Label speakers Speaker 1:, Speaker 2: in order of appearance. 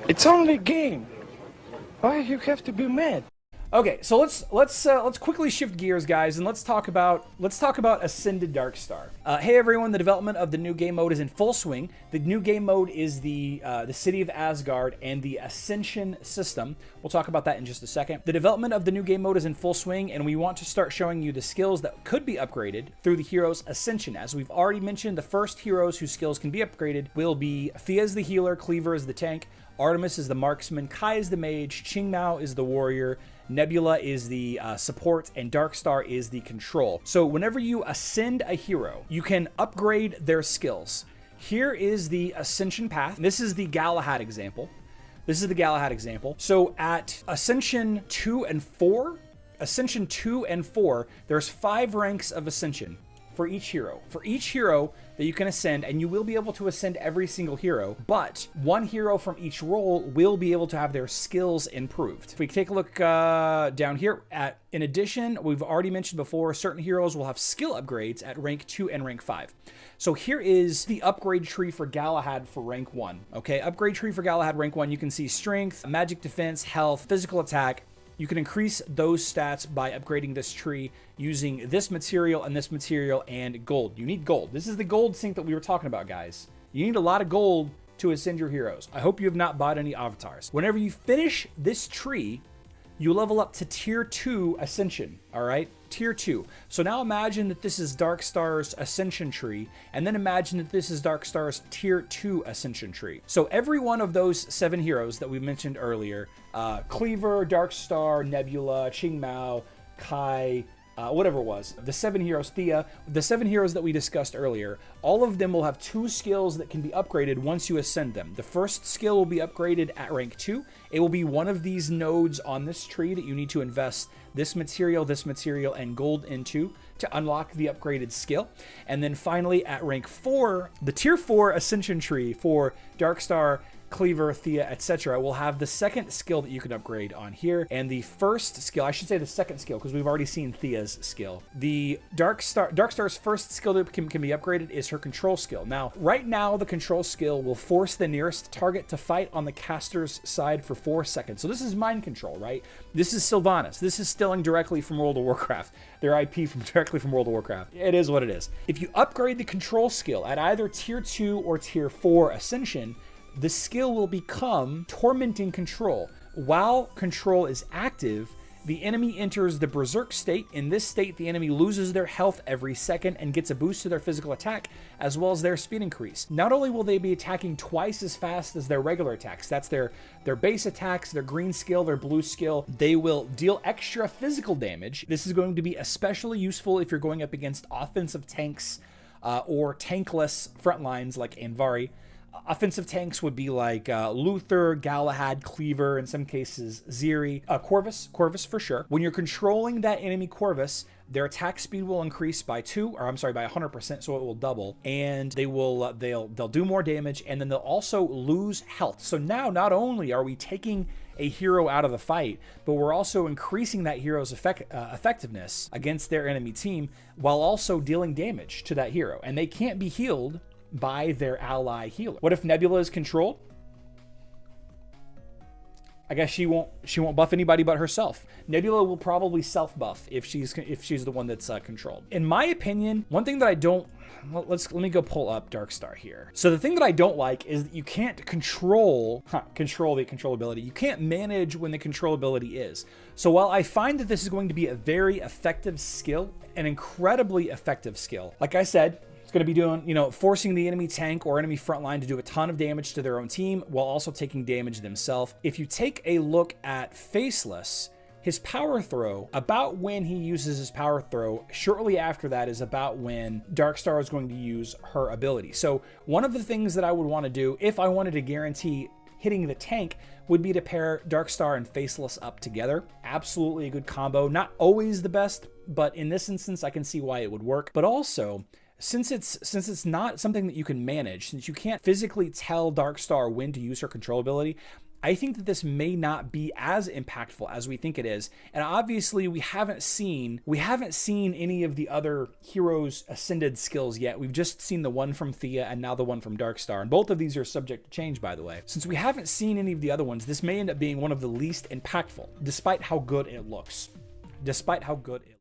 Speaker 1: It's only a game. Why you have to be mad?
Speaker 2: Okay, so let's quickly shift gears, guys, and let's talk about Ascended Darkstar. Hey everyone, the development of the new game mode is in full swing. The new game mode is the City of Asgard and the Ascension system. We'll talk about that in just a second. The development of the new game mode is in full swing, and we want to start showing you the skills that could be upgraded through the hero's Ascension. As we've already mentioned, the first heroes whose skills can be upgraded will be Thea as the healer, Cleaver as the tank, Artemis is the marksman, Kai is the mage, Qingmao is the warrior, Nebula is the support, and Darkstar is the control. So whenever you ascend a hero, you can upgrade their skills. Here is the Ascension path. This is the Galahad example. So at Ascension 2 and 4, there's 5 ranks of Ascension for each hero. For each hero that you can ascend, and you will be able to ascend every single hero, but one hero from each role will be able to have their skills improved. If we take a look down here, in addition, we've already mentioned before, certain heroes will have skill upgrades at rank 2 and rank 5. So here is the upgrade tree for Galahad for rank 1. Okay, upgrade tree for Galahad rank 1, you can see strength, magic defense, health, physical attack. You can increase those stats by upgrading this tree using this material and gold. You need gold. This is the gold sink that we were talking about, guys. You need a lot of gold to ascend your heroes. I hope you have not bought any avatars. Whenever you finish this tree, you level up to tier 2 ascension, all right? Tier 2. So now imagine that this is Darkstar's Ascension Tree, and then imagine that this is Darkstar's Tier 2 Ascension Tree. So every one of those 7 heroes that we mentioned earlier, Cleaver, Darkstar, Nebula, Qingmao, Kai, whatever it was, the 7 heroes, Thea, the 7 heroes that we discussed earlier, all of them will have 2 skills that can be upgraded once you ascend them. The first skill will be upgraded at rank 2. It will be one of these nodes on this tree that you need to invest this material, and gold into to unlock the upgraded skill. And then finally at rank 4, the tier 4 Ascension Tree for Darkstar, Cleaver, Thea, etc. will have the second skill that you can upgrade on here. And the first skill, I should say the second skill, because we've already seen Thea's skill. The Darkstar's first skill that can be upgraded is her control skill. Now, right now, the control skill will force the nearest target to fight on the caster's side for 4 seconds. So this is mind control, right? This is Sylvanas. This is stealing directly from World of Warcraft. Their IP directly from World of Warcraft. It is what it is. If you upgrade the control skill at either tier 2 or tier 4 Ascension, the skill will become Tormenting Control. While control is active, the enemy enters the Berserk state. In this state, the enemy loses their health every second and gets a boost to their physical attack, as well as their speed increase. Not only will they be attacking twice as fast as their regular attacks, that's their base attacks, their green skill, their blue skill, they will deal extra physical damage. This is going to be especially useful if you're going up against offensive tanks or tankless front lines like Anvari. Offensive tanks would be like Luther, Galahad, Cleaver, in some cases Ziri, Corvus for sure. When you're controlling that enemy Corvus, their attack speed will increase by 100%, so it will double, and they'll do more damage, and then they'll also lose health. So now not only are we taking a hero out of the fight, but we're also increasing that hero's effectiveness against their enemy team while also dealing damage to that hero, and they can't be healed by their ally healer. What if Nebula is controlled? I guess she won't buff anybody but herself. Nebula will probably self-buff if she's the one that's controlled. In my opinion, one thing that I don't, let me go pull up Darkstar here. So the thing that I don't like is that you can't control the controllability. You can't manage when the controllability is. So while I find that this is going to be a very effective skill, an incredibly effective skill, like I said, it's going to be doing, forcing the enemy tank or enemy front line to do a ton of damage to their own team while also taking damage themselves. If you take a look at Faceless, his power throw, about when he uses his power throw, shortly after that is about when Darkstar is going to use her ability. So one of the things that I would want to do if I wanted to guarantee hitting the tank would be to pair Darkstar and Faceless up together. Absolutely a good combo. Not always the best, but in this instance, I can see why it would work. But also, since it's not something that you can manage, since you can't physically tell Darkstar when to use her control ability, I think that this may not be as impactful as we think it is. And obviously we haven't seen any of the other heroes' ascended skills yet. We've just seen the one from Thea and now the one from Darkstar. And both of these are subject to change, by the way. Since we haven't seen any of the other ones, this may end up being one of the least impactful, despite how good it looks. Despite how good it looks.